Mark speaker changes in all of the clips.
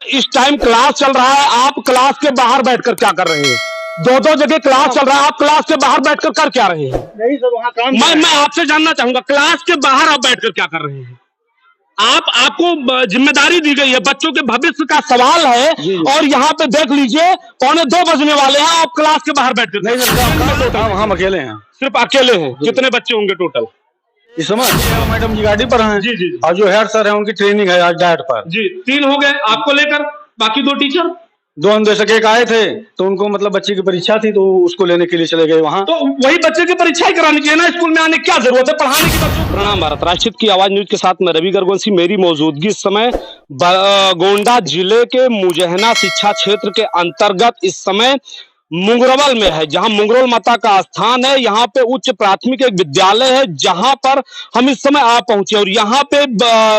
Speaker 1: इस time class चल रहा है, आप क्लास के बाहर बैठकर क्या कर रहे हैं? दो दो जगह क्लास चल रहा है, आप क्लास के बाहर बैठकर कर क्या रहे हैं?
Speaker 2: नहीं सर, वहाँ काम
Speaker 1: मैं आपसे जानना चाहूंगा, क्लास के बाहर आप बैठकर क्या कर रहे हैं? आपको जिम्मेदारी दी गई है, बच्चों के भविष्य का सवाल है और यहाँ पे देख लीजिए 1:45 बजने वाले हैं, आप क्लास के बाहर बैठकर
Speaker 2: नहीं सर, हम अकेले हैं।
Speaker 1: सिर्फ अकेले हैं? कितने बच्चे होंगे टोटल
Speaker 2: इस समय? मैडम जी गाड़ी पर हैं
Speaker 1: जी।
Speaker 2: और जो हेड सर है उनकी ट्रेनिंग है आज डाइट पर
Speaker 1: जी। 3 हो गए आपको लेकर, बाकी 2 टीचर?
Speaker 2: 2 अन्वेषक एक आए थे, तो उनको मतलब बच्चे की परीक्षा थी तो उसको लेने के लिए चले गए वहाँ।
Speaker 1: तो वही बच्चे की परीक्षा ही करानी चाहिए ना, स्कूल में आने की क्या जरूरत है, पढ़ाने की बच्चों को। प्रणाम भारत, राष्ट्रहित की आवाज न्यूज के साथ मैं रवि गर्गवंशी। मेरी मौजूदगी इस समय गोंडा जिले के मुजहना शिक्षा क्षेत्र के अंतर्गत इस समय मुंगरवल में है, जहां मुंगरवल माता का स्थान है। यहाँ पे उच्च प्राथमिक एक विद्यालय है, जहां पर हम इस समय आ पहुंचे और यहाँ पे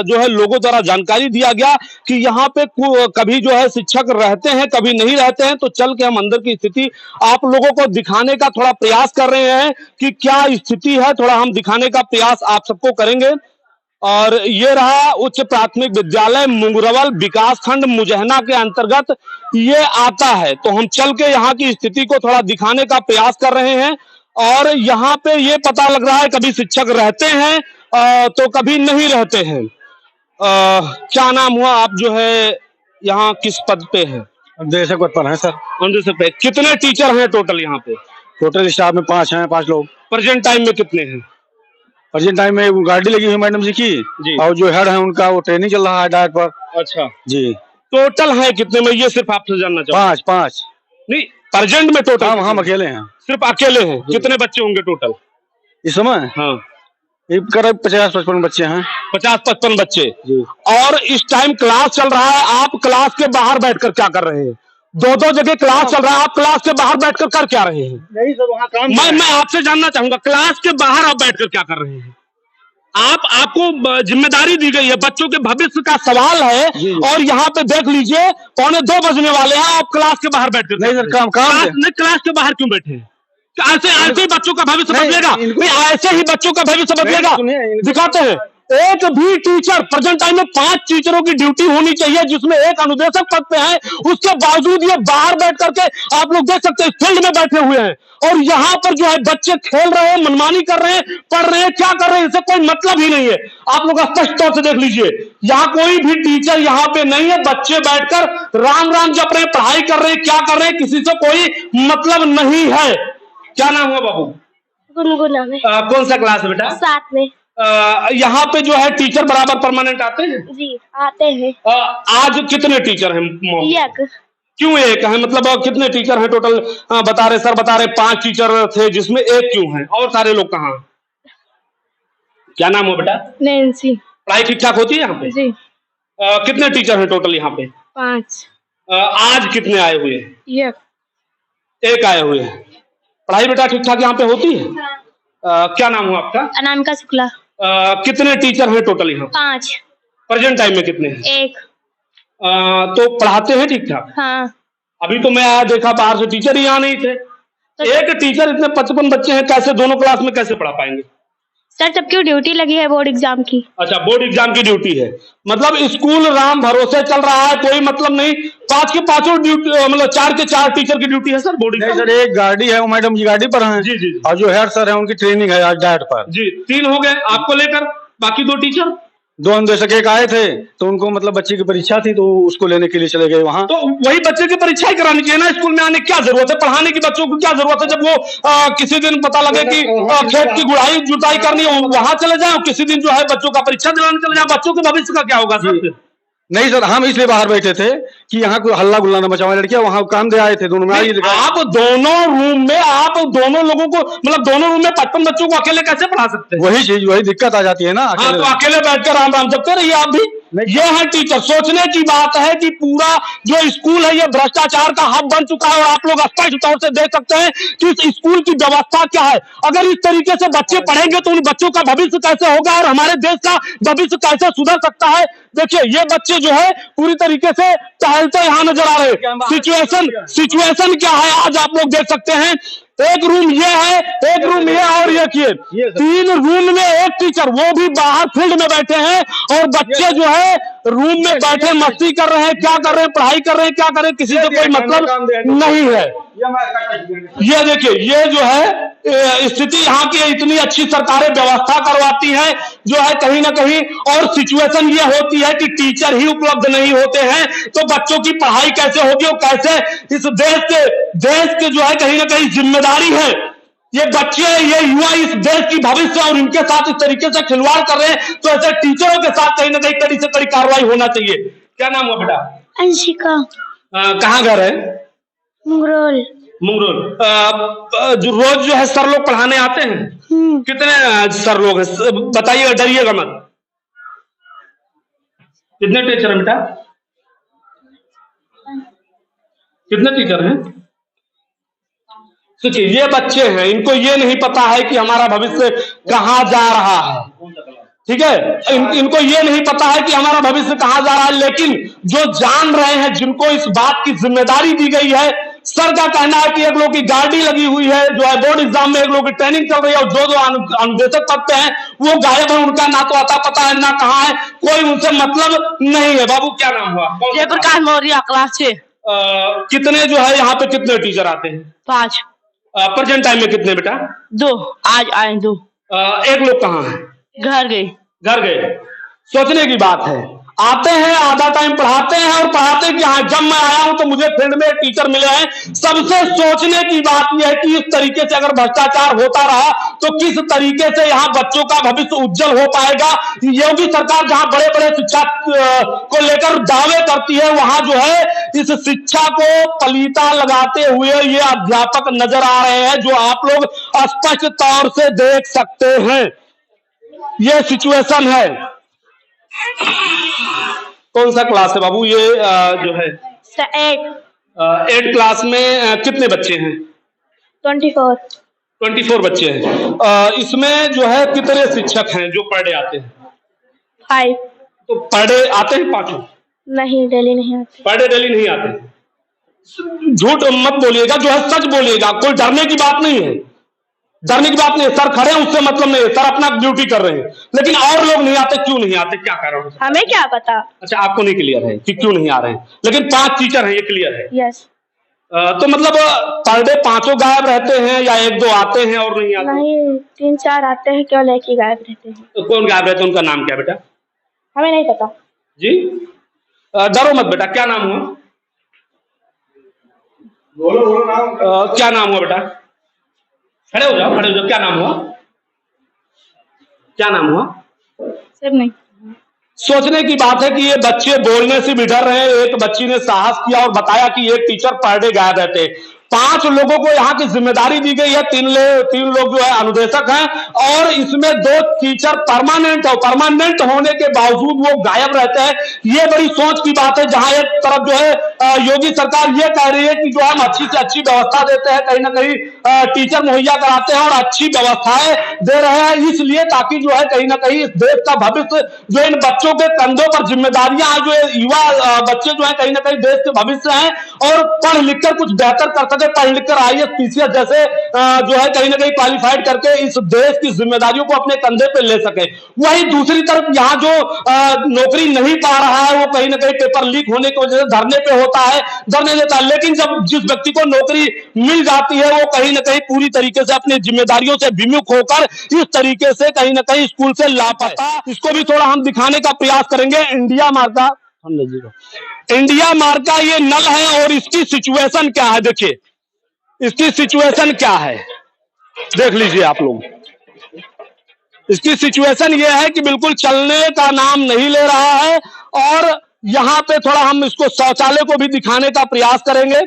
Speaker 1: जो है लोगों द्वारा जानकारी दिया गया कि यहाँ पे कभी जो है शिक्षक रहते हैं, कभी नहीं रहते हैं। तो चल के हम अंदर की स्थिति आप लोगों को दिखाने का थोड़ा प्रयास कर रहे हैं कि क्या स्थिति है, थोड़ा हम दिखाने का प्रयास आप सबको करेंगे। और ये रहा उच्च प्राथमिक विद्यालय मुंगरवल, विकास खंड मुजहना के अंतर्गत ये आता है। तो हम चल के यहाँ की स्थिति को थोड़ा दिखाने का प्रयास कर रहे हैं और यहाँ पे ये पता लग रहा है कभी शिक्षक रहते हैं तो कभी नहीं रहते हैं। क्या नाम हुआ, आप जो है यहाँ किस पद पे हैं?
Speaker 2: अन्वेषक पद पर है सर।
Speaker 1: अन्वेषक पे कितने टीचर हैं टोटल यहाँ पे?
Speaker 2: टोटल स्टाफ में 5 हैं, 5 लोग।
Speaker 1: प्रेजेंट टाइम में कितने हैं?
Speaker 2: प्रेजेंट टाइम में गाड़ी लगी हुई मैडम जी की और जो हेड है उनका वो ट्रेनिंग चल रहा है डाइट पर।
Speaker 1: अच्छा
Speaker 2: जी।
Speaker 1: टोटल है कितने में, ये सिर्फ आपसे जानना चाहूंगा।
Speaker 2: 5
Speaker 1: नहीं, प्रेजेंट में टोटल
Speaker 2: हम अकेले हैं।
Speaker 1: सिर्फ अकेले हैं? कितने बच्चे होंगे टोटल
Speaker 2: इस समय?
Speaker 1: हाँ,
Speaker 2: करीब 50-55 बच्चे हैं।
Speaker 1: 50-55 बच्चे
Speaker 2: जी।
Speaker 1: और इस टाइम क्लास चल रहा है, आप क्लास के बाहर बैठकर क्या कर रहे हैं? दो दो जगह क्लास चल रहा है, आप क्लास के बाहर बैठकर कर क्या रहे हैं?
Speaker 2: नहीं सर, वहाँ काम
Speaker 1: मैं आपसे जानना चाहूंगा, क्लास के बाहर आप बैठकर क्या कर रहे हैं? आपको जिम्मेदारी दी गई है, बच्चों के भविष्य का सवाल है और यहाँ पे देख लीजिए 1:45 बजने वाले हैं, आप क्लास के बाहर बैठकर
Speaker 2: नहीं सर, काम
Speaker 1: क्लास के बाहर क्यों बैठे हैं? ऐसे ही बच्चों का भविष्य बदलेगा? ऐसे ही बच्चों का भविष्य बदलेगा? दिखाते हैं एक भी टीचर, प्रेजेंट टाइम में 5 टीचरों की ड्यूटी होनी चाहिए, जिसमें एक अनुदेशक पद पे है। उसके बावजूद ये बाहर बैठ करके आप लोग देख सकते हैं फील्ड में बैठे हुए हैं और यहाँ पर जो है बच्चे खेल रहे हैं, मनमानी कर रहे हैं, पढ़ रहे हैं, क्या कर रहे हैं, इससे कोई मतलब ही नहीं है। आप लोग स्पष्ट तौर से देख लीजिए, यहाँ कोई भी टीचर यहाँ पे नहीं है। बच्चे बैठकर राम राम जप रहे हैं, पढ़ाई कर रहे हैं, क्या कर रहे हैं, किसी से कोई मतलब नहीं है। क्या नाम हुआ बाबू?
Speaker 3: गुनगुन नाम है।
Speaker 1: कौन सा क्लास है बेटा?
Speaker 3: 7 में।
Speaker 1: यहाँ पे जो है टीचर बराबर परमानेंट आते हैं?
Speaker 3: जी आते हैं।
Speaker 1: आज कितने टीचर हैं?
Speaker 3: एक।
Speaker 1: क्यों एक है, मतलब कितने टीचर हैं टोटल? बता रहे सर, बता रहे 5 टीचर थे जिसमें एक क्यों है, और सारे लोग कहाँ? क्या नाम हो बेटा?
Speaker 3: नैन्सी।
Speaker 1: पढ़ाई ठीक ठाक होती है यहाँ पे?
Speaker 3: जी।
Speaker 1: कितने टीचर हैं टोटल यहाँ पे?
Speaker 3: 5।
Speaker 1: आज कितने आए हुए हैं? एक आए हुए हैं। पढ़ाई बेटा ठीक ठाक यहाँ पे होती है? क्या नाम हुआ आपका?
Speaker 3: अनामिका शुक्ला।
Speaker 1: कितने टीचर हैं टोटल यहाँ?
Speaker 3: 5।
Speaker 1: प्रेजेंट टाइम में कितने हैं?
Speaker 3: 1।
Speaker 1: तो पढ़ाते हैं ठीक ठाक?
Speaker 3: हाँ।
Speaker 1: अभी तो मैं आया देखा बाहर से टीचर ही यहाँ नहीं थे।
Speaker 3: तो
Speaker 1: एक टीचर इतने 55 बच्चे हैं, कैसे दोनों क्लास में कैसे पढ़ा पाएंगे?
Speaker 3: सर सबकी ड्यूटी लगी है बोर्ड एग्जाम की। अच्छा,
Speaker 1: बोर्ड एग्जाम की ड्यूटी है, मतलब स्कूल राम भरोसे चल रहा है, कोई मतलब नहीं। 5 के 5 ड्यूटी, मतलब 4 के 4 टीचर की ड्यूटी है सर बोर्ड एग्जाम?
Speaker 2: सर एक गाड़ी है, वो मैडम जी गाड़ी पर हैं।
Speaker 1: जी।
Speaker 2: और जो हेड सर है उनकी ट्रेनिंग है आज डाइट पर।
Speaker 1: जी। 3 हो गए आपको लेकर, बाकी 2 टीचर?
Speaker 2: 2 अन्वेषक एक आए थे, तो उनको मतलब बच्चे की परीक्षा थी तो उसको लेने के लिए चले गए वहाँ।
Speaker 1: तो वही बच्चे की परीक्षा ही करानी चाहिए ना, स्कूल में आने की क्या जरूरत है, पढ़ाने की बच्चों को क्या जरूरत है? जब वो किसी दिन पता लगे कि खेत की गुड़ाई जुताई करनी है, वहां चले जाए, किसी दिन जो है बच्चों का परीक्षा दिलाने चले जाए, बच्चों के भविष्य का क्या होगा सर?
Speaker 2: नहीं सर, हम इसलिए बाहर बैठे थे कि यहाँ कोई हल्ला गुल्ला न मचाओ। लड़कियां वहाँ काम दे आए थे दोनों में।
Speaker 1: आप दोनों रूम में, आप दोनों लोगों को, मतलब दोनों रूम में 55 बच्चों को अकेले कैसे पढ़ा सकते हैं?
Speaker 2: वही चीज, वही दिक्कत आ जाती है ना।
Speaker 1: हाँ, तो अकेले बैठकर राम राम जपते रहिए आप भी। ये है टीचर। सोचने की बात है कि पूरा जो स्कूल है ये भ्रष्टाचार का हब बन चुका है और आप लोग स्पष्ट तौर से देख सकते हैं कि इस स्कूल की व्यवस्था क्या है। अगर इस तरीके से बच्चे पढ़ेंगे तो उन बच्चों का भविष्य कैसे होगा और हमारे देश का भविष्य कैसे सुधर सकता है, देखिए ये बच्चे जो है पूरी तरीके से टहलते यहाँ नजर आ रहे हैं। सिचुएशन क्या है आज आप लोग देख सकते हैं। एक रूम ये है, एक रूम ये, और ये 3 रूम में एक टीचर, वो भी बाहर फील्ड में बैठे हैं, और बच्चे जो है रूम में बैठे मस्ती कर रहे हैं। क्या कर रहे हैं? पढ़ाई कर रहे हैं। क्या कर रहे हैं? किसी से कोई मतलब नहीं है। ये देखिए ये जो है स्थिति यहाँ की इतनी अच्छी सरकारें व्यवस्था करवाती हैं जो है कहीं ना कहीं, और सिचुएशन ये होती है कि टीचर ही उपलब्ध नहीं होते हैं तो बच्चों की पढ़ाई कैसे होगी और कैसे इस देश के जो है कहीं ना कहीं जिम्मेदारी है। ये बच्चे, ये युवा इस देश की भविष्य, और इनके साथ इस तरीके से खिलवाड़ कर रहे हैं तो ऐसे टीचरों के साथ कहीं ना कहीं कड़ी से कड़ी कार्रवाई होना चाहिए। क्या नाम हुआ बेटा?
Speaker 3: अंशिका।
Speaker 1: कहाँ घर है?
Speaker 3: मुंगरोल।
Speaker 1: मुंगरोल। जो रोज जो है सर लोग पढ़ाने आते हैं? कितने सर लोग हैं बताइएगा, डरिएगा मत। कितने टीचर हैं बेटा? कितने टीचर हैं? सोचिए ये बच्चे हैं, इनको ये नहीं पता है कि हमारा भविष्य कहाँ जा रहा है। ठीक है, इनको ये नहीं पता है कि हमारा भविष्य कहाँ जा रहा है, लेकिन जो जान रहे हैं, जिनको इस बात की जिम्मेदारी दी गई है, सर का कहना है कि एक लोग की गाड़ी लगी हुई है, जो है बोर्ड एग्जाम में एक लोग की ट्रेनिंग चल रही है, और जो अनुदेशक पद पे हैं वो गायब है, उनका ना तो आता पता है ना कहाँ है, कोई उनसे मतलब नहीं है। बाबू क्या नाम हुआ?
Speaker 4: जयप्रकाश मौर्य, क्लास 6।
Speaker 1: कितने जो है यहाँ पे कितने टीचर आते हैं?
Speaker 4: 5।
Speaker 1: प्रेजेंट टाइम में कितने बेटा?
Speaker 4: 2 आज आए 2।
Speaker 1: एक लोग कहाँ है?
Speaker 4: घर गए।
Speaker 1: घर गए। सोचने की बात है, आते हैं आधा टाइम पढ़ाते हैं और पढ़ाते कि हाँ जब मैं आया हूं तो मुझे फील्ड में टीचर मिले हैं। सबसे सोचने की बात यह है कि इस तरीके से अगर भ्रष्टाचार होता रहा तो किस तरीके से यहाँ बच्चों का भविष्य उज्जवल हो पाएगा। योगी सरकार जहां बड़े बड़े शिक्षा को लेकर दावे करती है, वहां जो है इस शिक्षा को पलीता लगाते हुए ये अध्यापक नजर आ रहे हैं, जो आप लोग स्पष्ट तौर से देख सकते हैं। ये सिचुएशन है। कौन सा क्लास है बाबू ये जो है? 8 क्लास में कितने बच्चे हैं? 24 बच्चे हैं। इसमें जो है कितने शिक्षक हैं जो पर डे आते हैं?
Speaker 3: 5।
Speaker 1: तो पर डे आते हैं 5?
Speaker 3: नहीं, डेली नहीं आते।
Speaker 1: पर डे डेली नहीं आते। झूठ मत बोलिएगा, जो है सच बोलिएगा, कोई डरने की बात नहीं है। डरने की बात नहीं है। सर खड़े हैं उससे मतलब नहीं है, सर अपना ड्यूटी कर रहे हैं, लेकिन और लोग नहीं आते। क्यों नहीं आते? क्या कारण है?
Speaker 3: हमें क्या पता।
Speaker 1: अच्छा, आपको नहीं क्लियर है कि क्यों नहीं आ रहे हैं, लेकिन 5 टीचर हैं ये क्लियर है।
Speaker 3: यस।
Speaker 1: तो मतलब पर डे 5 गायब रहते हैं या 1-2 आते हैं और नहीं आते?
Speaker 3: नहीं, 3-4 आते हैं, केवल 1 ही गायब रहते हैं।
Speaker 1: तो कौन गायब रहते हैं? उनका नाम क्या बेटा?
Speaker 3: हमें नहीं पता
Speaker 1: जी। डरो मत बेटा। क्या नाम हुआ? बोलो नाम। क्या नाम हुआ बेटा? खड़े हो जाओ, खड़े हो जाओ। क्या नाम हुआ? क्या नाम हुआ?
Speaker 3: सब नहीं।
Speaker 1: सोचने की बात है कि ये बच्चे बोलने से भी डर रहे हैं। एक बच्ची ने साहस किया और बताया कि एक टीचर पर डे गायब रहते। 5 लोगों को यहाँ की जिम्मेदारी दी गई है। 3 लोग जो है अनुदेशक हैं, और इसमें 2 टीचर परमानेंट है। परमानेंट होने के बावजूद वो गायब रहते हैं। ये बड़ी सोच की बात है, जहां एक तरफ जो है योगी सरकार ये कह रही है कि जो हम अच्छी से अच्छी व्यवस्था देते हैं, कहीं ना कहीं टीचर मुहैया कराते हैं और अच्छी व्यवस्थाएं दे रहे हैं, इसलिए ताकि जो है कहीं ना कहीं इस देश का भविष्य जो इन बच्चों के कंधों पर जिम्मेदारियां, जो युवा बच्चे जो है कहीं ना कहीं देश के भविष्य हैं और पढ़ लिख कर कुछ बेहतर कर सके, पढ़ लिख कर IAS PCS जैसे जो है कहीं ना कहीं क्वालिफाइड करके इस देश की जिम्मेदारियों को अपने कंधे पे ले सके। वहीं दूसरी तरफ यहाँ जो नौकरी नहीं पा रहा है, वो कहीं ना कहीं पेपर लीक होने की वजह से धरने पे होता है, धरने देता है। लेकिन जब जिस व्यक्ति को नौकरी मिल जाती है, वो कहीं ना कहीं पूरी तरीके से अपनी जिम्मेदारियों से विमुख होकर इस तरीके से कहीं ना कहीं स्कूल से लापता। इसको भी थोड़ा हम दिखाने का प्रयास करेंगे। इंडिया मार्का, इंडिया मार्का ये नल है, और इसकी सिचुएशन क्या है देखिए। इसकी सिचुएशन क्या है देख लीजिए आप लोग। इसकी सिचुएशन ये है कि बिल्कुल चलने का नाम नहीं ले रहा है, और यहां पे थोड़ा हम इसको शौचालय को भी दिखाने का प्रयास करेंगे।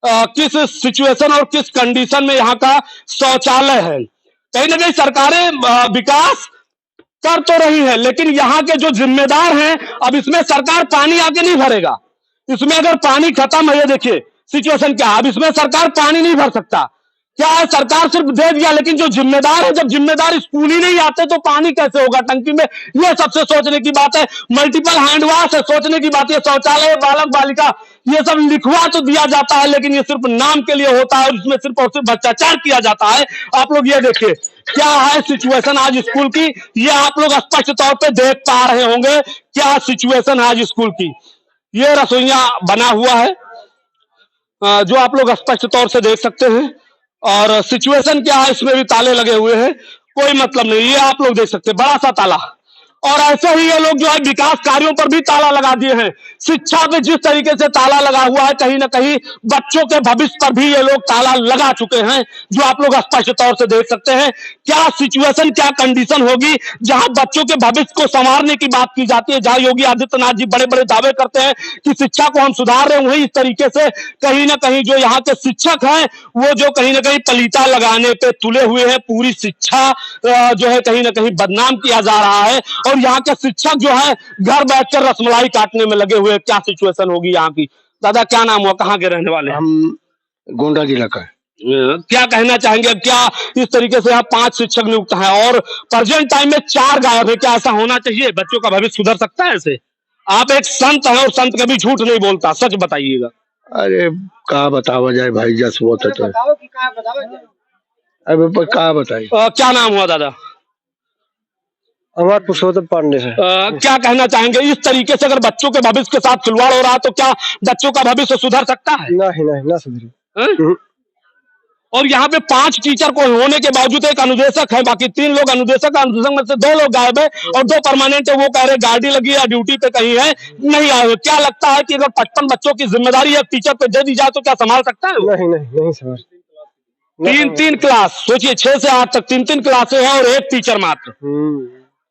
Speaker 1: किस सिचुएशन और किस कंडीशन में यहाँ का शौचालय है। कहीं ना कहीं सरकारें विकास कर तो रही है, लेकिन यहाँ के जो जिम्मेदार हैं, अब इसमें सरकार पानी आके नहीं भरेगा। इसमें अगर पानी खत्म है, ये देखिए सिचुएशन क्या है। अब इसमें सरकार पानी नहीं भर सकता। क्या है, सरकार सिर्फ दे दिया, लेकिन जो जिम्मेदार है, जब जिम्मेदार स्कूल ही नहीं आते तो पानी कैसे होगा टंकी में? ये सबसे सोचने की बात है। मल्टीपल हैंड वॉश है, सोचने की बात है। शौचालय, बालक बालिका, ये सब लिखवा तो दिया जाता है, लेकिन ये सिर्फ नाम के लिए होता है और इसमें सिर्फ और सिर्फ भ्रष्टाचार किया जाता है। आप लोग ये देखिए क्या है सिचुएशन आज स्कूल की, ये आप लोग स्पष्ट तौर पे देख पा रहे होंगे क्या सिचुएशन है आज स्कूल की। ये रसोईया बना हुआ है, जो आप लोग स्पष्ट तौर से देख सकते हैं, और सिचुएशन क्या है, इसमें भी ताले लगे हुए हैं, कोई मतलब नहीं। ये आप लोग देख सकते हैं, बड़ा सा ताला। और ऐसे ही ये लोग जो है विकास कार्यों पर भी ताला लगा दिए हैं। शिक्षा पे जिस तरीके से ताला लगा हुआ है, कहीं ना कहीं बच्चों के भविष्य पर भी ये लोग ताला लगा चुके हैं, जो आप लोग स्पष्ट तौर से देख सकते हैं। क्या सिचुएशन, क्या कंडीशन होगी जहां बच्चों के भविष्य को संवारने की बात की जाती है, जहां योगी आदित्यनाथ जी बड़े बड़े दावे करते हैं कि शिक्षा को हम सुधार रहे हैं, वही इस तरीके से कहीं ना कहीं जो यहाँ के शिक्षक हैं वो जो कहीं ना कहीं पलीता लगाने पे तुले हुए हैं। पूरी शिक्षा जो है कहीं ना कहीं बदनाम किया जा रहा है, और यहाँ के शिक्षक जो है घर बैठकर रसमलाई काटने में लगे हुए। क्या सिचुएशन होगी यहाँ की? दादा क्या नाम हुआ, कहाँ के रहने वाले?
Speaker 2: हम गोंडा जिला का है।
Speaker 1: क्या कहना चाहेंगे? क्या इस तरीके से यहाँ 5 शिक्षक नियुक्त हैं और प्रेजेंट टाइम में 4 गायब है, क्या ऐसा होना चाहिए? बच्चों का भविष्य सुधर सकता है ऐसे? आप एक संत हैं और संत कभी झूठ नहीं बोलता, सच बताइएगा।
Speaker 2: अरे कहा बतावा जाए भाई, जस वो तो अब कहा बताइए।
Speaker 1: क्या नाम हुआ दादा?
Speaker 2: हमारे पुरुषोत्तम पांडे है।
Speaker 1: क्या कहना चाहेंगे इस तरीके से अगर बच्चों के भविष्य के साथ खिलवाड़ हो रहा है तो क्या बच्चों का भविष्य सुधर सकता है?
Speaker 2: नहीं नहीं ना सुधरे।
Speaker 1: हैं? और यहाँ पे 5 टीचर को होने के बावजूद एक अनुदेशक है, बाकी 3 लोग अनुदेशक में से 2 लोग गायब है और 2 परमानेंट है। वो कह रहे गाड़ी लगी है, ड्यूटी पे कहीं है, नहीं आए। क्या लगता है कि अगर 55 बच्चों की जिम्मेदारी एक टीचर पे दे दी जाए तो क्या संभाल सकता है?
Speaker 2: नहीं नहीं नहीं संभाल।
Speaker 1: 3-3 क्लास, सोचिए 6 से 8 तक 3-3 क्लासें हैं और 1 टीचर मात्र।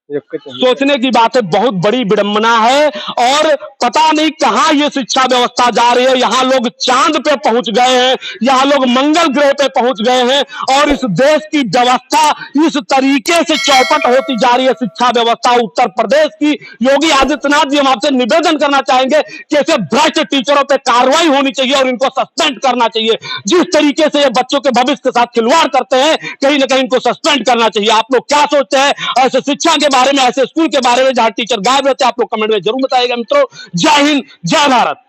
Speaker 1: सोचने की बात है, बहुत बड़ी विडंबना है और पता नहीं कहां ये शिक्षा व्यवस्था जा रही है। यहाँ लोग चांद पे पहुंच गए हैं, यहाँ लोग मंगल ग्रह पे पहुंच गए हैं और इस देश की व्यवस्था इस तरीके से चौपट होती जा रही है। शिक्षा व्यवस्था उत्तर प्रदेश की, योगी आदित्यनाथ जी हम आपसे निवेदन करना चाहेंगे कि ऐसे भ्रष्ट टीचरों पे कार्रवाई होनी चाहिए और इनको सस्पेंड करना चाहिए। जिस तरीके से ये बच्चों के भविष्य के साथ खिलवाड़ करते हैं, कहीं ना कहीं इनको सस्पेंड करना चाहिए। आप लोग क्या सोचते हैं ऐसे शिक्षा के बारे में, ऐसे स्कूल के बारे में जहां टीचर गायब रहते हैं? आप लोग कमेंट में जरूर बताइएगा मित्रों। जय हिंद, जय भारत।